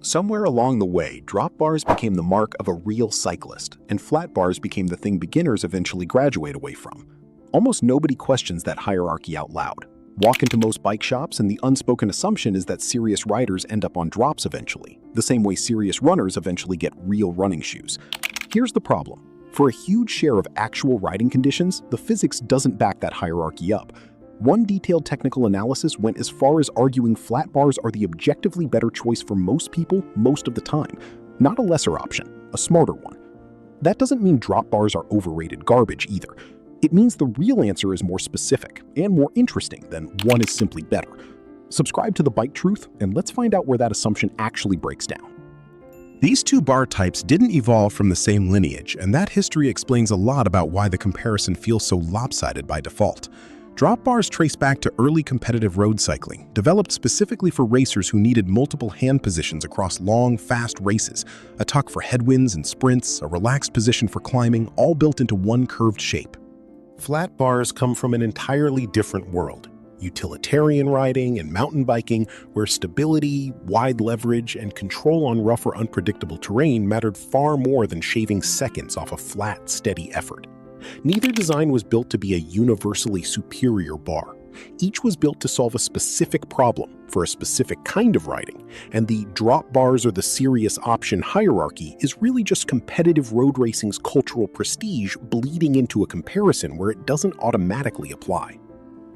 Somewhere along the way, drop bars became the mark of a real cyclist, and flat bars became the thing beginners eventually graduate away from. Almost nobody questions that hierarchy out loud. Walk into most bike shops and the unspoken assumption is that serious riders end up on drops eventually, the same way serious runners eventually get real running shoes. Here's the problem. For a huge share of actual riding conditions, the physics doesn't back that hierarchy up. One detailed technical analysis went as far as arguing flat bars are the objectively better choice for most people most of the time, not a lesser option, a smarter one. That doesn't mean drop bars are overrated garbage either. It means the real answer is more specific and more interesting than one is simply better. Subscribe to The Bike Truth and let's find out where that assumption actually breaks down. These two bar types didn't evolve from the same lineage, and that history explains a lot about why the comparison feels so lopsided by default. Drop bars trace back to early competitive road cycling, developed specifically for racers who needed multiple hand positions across long, fast races, a tuck for headwinds and sprints, a relaxed position for climbing, all built into one curved shape. Flat bars come from an entirely different world. Utilitarian riding and mountain biking, where stability, wide leverage, and control on rough or unpredictable terrain mattered far more than shaving seconds off a flat, steady effort. Neither design was built to be a universally superior bar. Each was built to solve a specific problem for a specific kind of riding, and the drop bars or the serious option hierarchy is really just competitive road racing's cultural prestige bleeding into a comparison where it doesn't automatically apply.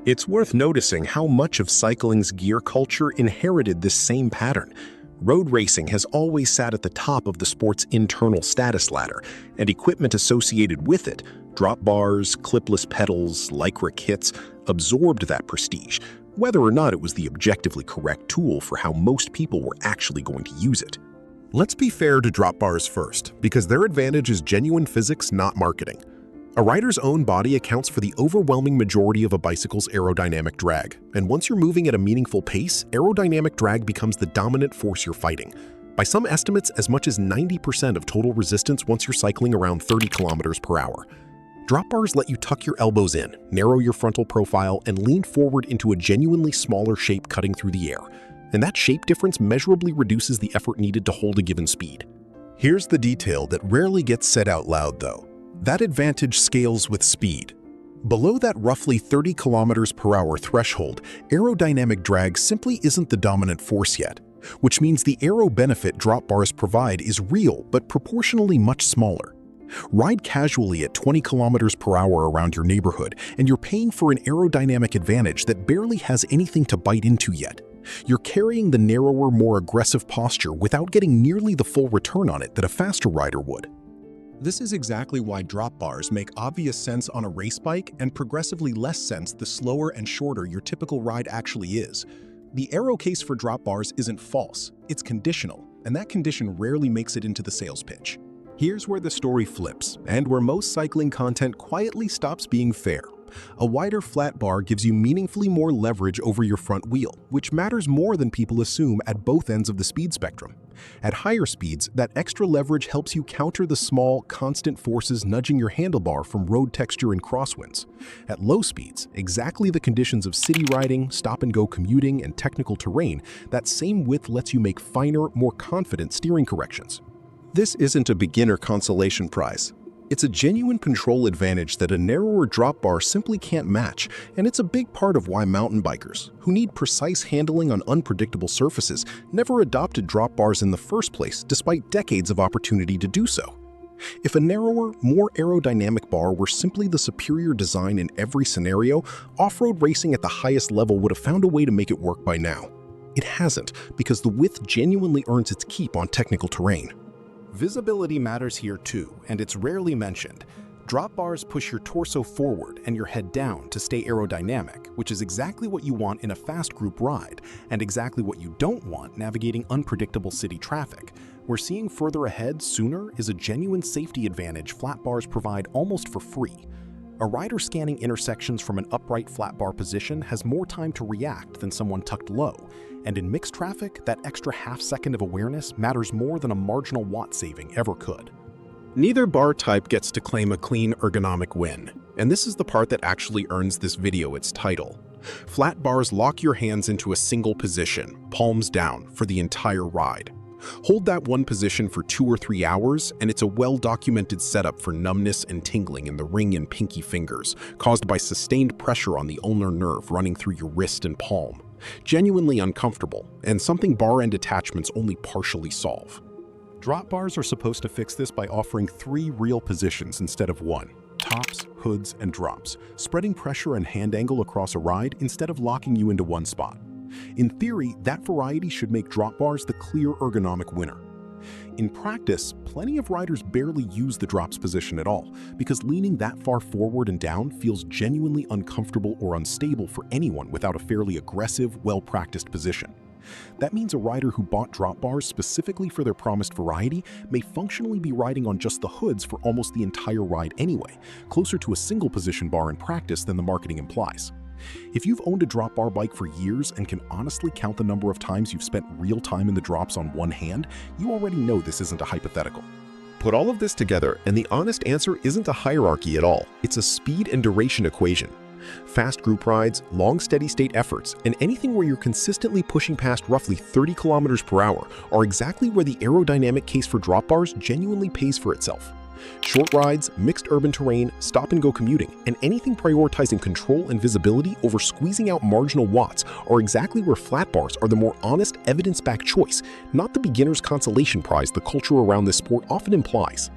It's worth noticing how much of cycling's gear culture inherited this same pattern. Road racing has always sat at the top of the sport's internal status ladder, and equipment associated with it, drop bars, clipless pedals, Lycra kits, absorbed that prestige, whether or not it was the objectively correct tool for how most people were actually going to use it. Let's be fair to drop bars first, because their advantage is genuine physics, not marketing. A rider's own body accounts for the overwhelming majority of a bicycle's aerodynamic drag, and once you're moving at a meaningful pace, aerodynamic drag becomes the dominant force you're fighting. By some estimates, as much as 90% of total resistance once you're cycling around 30 kilometers per hour. Drop bars let you tuck your elbows in, narrow your frontal profile, and lean forward into a genuinely smaller shape cutting through the air. And that shape difference measurably reduces the effort needed to hold a given speed. Here's the detail that rarely gets said out loud, though. That advantage scales with speed. Below that roughly 30 kilometers per hour threshold, aerodynamic drag simply isn't the dominant force yet, which means the aero benefit drop bars provide is real but proportionally much smaller. Ride casually at 20 kilometers per hour around your neighborhood, and you're paying for an aerodynamic advantage that barely has anything to bite into yet. You're carrying the narrower, more aggressive posture without getting nearly the full return on it that a faster rider would. This is exactly why drop bars make obvious sense on a race bike and progressively less sense the slower and shorter your typical ride actually is. The aero case for drop bars isn't false, it's conditional, and that condition rarely makes it into the sales pitch. Here's where the story flips, and where most cycling content quietly stops being fair. A wider flat bar gives you meaningfully more leverage over your front wheel, which matters more than people assume at both ends of the speed spectrum. At higher speeds, that extra leverage helps you counter the small, constant forces nudging your handlebar from road texture and crosswinds. At low speeds, exactly the conditions of city riding, stop-and-go commuting, and technical terrain, that same width lets you make finer, more confident steering corrections. This isn't a beginner consolation prize. It's a genuine control advantage that a narrower drop bar simply can't match, and it's a big part of why mountain bikers, who need precise handling on unpredictable surfaces, never adopted drop bars in the first place despite decades of opportunity to do so. If a narrower, more aerodynamic bar were simply the superior design in every scenario, off-road racing at the highest level would have found a way to make it work by now. It hasn't, because the width genuinely earns its keep on technical terrain. Visibility matters here too, and it's rarely mentioned. Drop bars push your torso forward and your head down to stay aerodynamic, which is exactly what you want in a fast group ride, and exactly what you don't want navigating unpredictable city traffic, where seeing further ahead sooner is a genuine safety advantage flat bars provide almost for free. A rider scanning intersections from an upright flat bar position has more time to react than someone tucked low, and in mixed traffic, that extra half second of awareness matters more than a marginal watt saving ever could. Neither bar type gets to claim a clean ergonomic win, and this is the part that actually earns this video its title. Flat bars lock your hands into a single position, palms down, for the entire ride. Hold that one position for 2 or 3 hours, and it's a well-documented setup for numbness and tingling in the ring and pinky fingers, caused by sustained pressure on the ulnar nerve running through your wrist and palm. Genuinely uncomfortable, and something bar end attachments only partially solve. Drop bars are supposed to fix this by offering 3 real positions instead of 1. Tops, hoods, and drops, spreading pressure and hand angle across a ride instead of locking you into one spot. In theory, that variety should make drop bars the clear ergonomic winner. In practice, plenty of riders barely use the drops position at all, because leaning that far forward and down feels genuinely uncomfortable or unstable for anyone without a fairly aggressive, well-practiced position. That means a rider who bought drop bars specifically for their promised variety may functionally be riding on just the hoods for almost the entire ride anyway, closer to a single position bar in practice than the marketing implies. If you've owned a drop bar bike for years and can honestly count the number of times you've spent real time in the drops on one hand, you already know this isn't a hypothetical. Put all of this together, and the honest answer isn't a hierarchy at all. It's a speed and duration equation. Fast group rides, long steady-state efforts, and anything where you're consistently pushing past roughly 30 kilometers per hour are exactly where the aerodynamic case for drop bars genuinely pays for itself. Short rides, mixed urban terrain, stop-and-go commuting, and anything prioritizing control and visibility over squeezing out marginal watts are exactly where flat bars are the more honest, evidence-backed choice, not the beginner's consolation prize the culture around this sport often implies.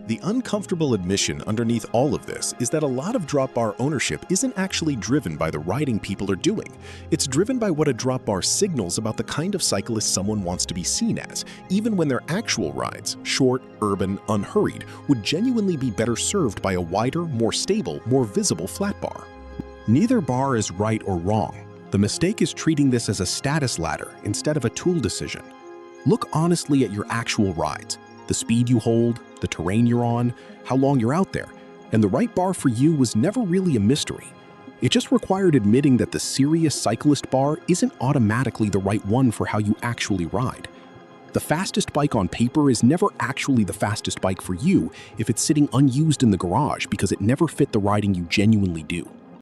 The uncomfortable admission underneath all of this is that a lot of drop bar ownership isn't actually driven by the riding people are doing. It's driven by what a drop bar signals about the kind of cyclist someone wants to be seen as, even when their actual rides, short, urban, unhurried, would genuinely be better served by a wider, more stable, more visible flat bar. Neither bar is right or wrong. The mistake is treating this as a status ladder instead of a tool decision. Look honestly at your actual rides, the speed you hold, the terrain you're on, how long you're out there, and the right bar for you was never really a mystery. It just required admitting that the serious cyclist bar isn't automatically the right one for how you actually ride. The fastest bike on paper is never actually the fastest bike for you if it's sitting unused in the garage because it never fit the riding you genuinely do.